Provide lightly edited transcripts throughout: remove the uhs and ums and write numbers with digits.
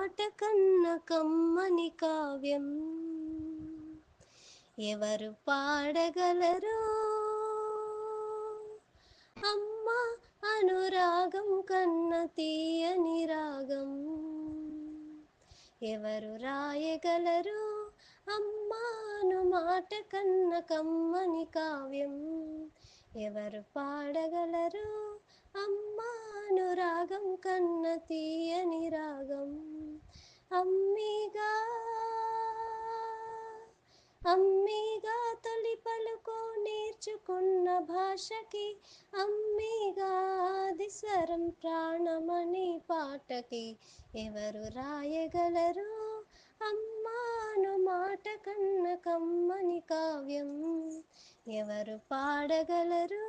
మాట కన్న కమ్మని కావ్యం ఎవరు పాడగలరు? అమ్మ అనురాగం కన్న తీయని రాగం ఎవరు రాయగలరు? అమ్మాను మాట కన్న కమ్మని కావ్యం ఎవరు పాడగలరు? అమ్మాను రాగం కన్న తీయని రాగం. అమ్మిగా అమ్మిగా తొలి పలుకు నేర్చుకున్న భాషకి, అమ్మిగా ఆది స్వరం ప్రాణమని పాటకి ఎవరు రాయగలరు? అమ్మాను మాట కన్న కమ్మని కావ్యం ఎవరు పాడగలరు?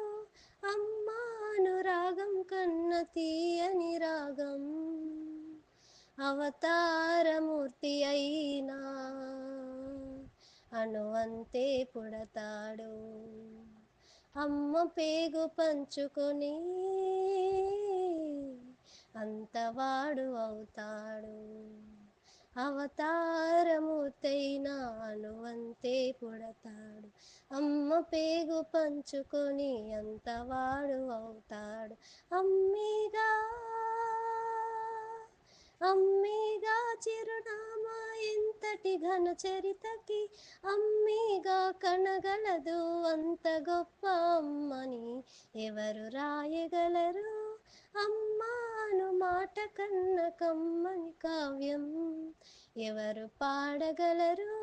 అమ్మాను రాగం కన్న తీయని రాగం. అవతారమూర్తి అయినా అణువంతే పుడతాడు, అమ్మ పేగు పంచుకొని అంతవాడు అవుతాడు. అవతారమూర్తైన అణువంతే పుడతాడు, అమ్మ పేగు పంచుకొని అంతవాడు అవుతాడు. అమ్మిగా అమ్మిగా చిరునామా ఎంతటి ఘన చరితకి, అమ్మిగా కనగలదు అంత గొప్ప అమ్మని ఎవరు రాయగలరు? అమ్మాను మాట కన్న కమ్మని కావ్యం ఎవరు పాడగలరు?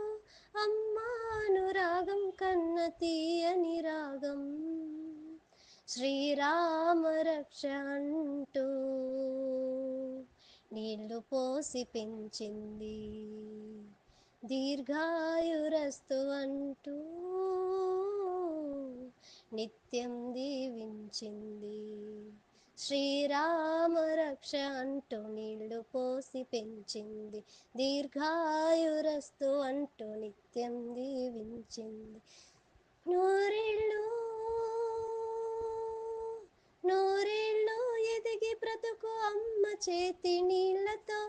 అమ్మాను రాగం కన్న తీయని రాగం. శ్రీరామ రక్ష అంటూ నీళ్లు పోసి పెంచింది, దీర్ఘాయురస్తు అంటూ నిత్యం దీవించింది. శ్రీరామ రక్ష అంటూ నీళ్లు పోసి పెంచింది, దీర్ఘాయురస్తు అంటూ నిత్యం దీవించింది. నూరేళ్ళు నూరేళ్ళు ఎదిగి బ్రతుకు అమ్మ చేతి నీళ్లతో,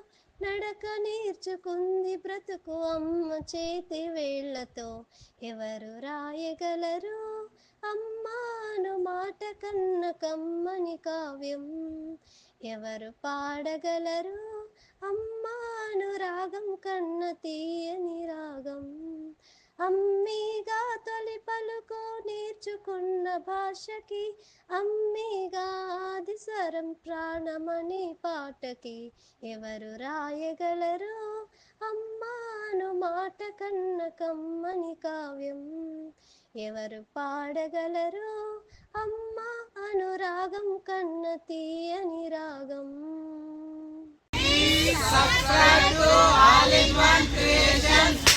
నడక నేర్చుకుంది బ్రతుకు అమ్మ చేతి వేళ్లతో ఎవరు రాయగలరు? అమ్మాను మాట కన్న కమ్మని కావ్యం ఎవరు పాడగలరు? అమ్మాను రాగం కన్న తీయని రాగం. అమ్మిగా తొలి పలుకు నేర్చుకున్న భాషకి, అమ్మిగా ఆది స్వరం ప్రాణమని పాటకి ఎవరు రాయగలరు? అమ్మాను మాట కన్న కమ్మని కావ్యం ఎవరు పాడగలరు? అమ్మ అనురాగం కన్న తీయని రాగం. Subscribe to All in One Creations.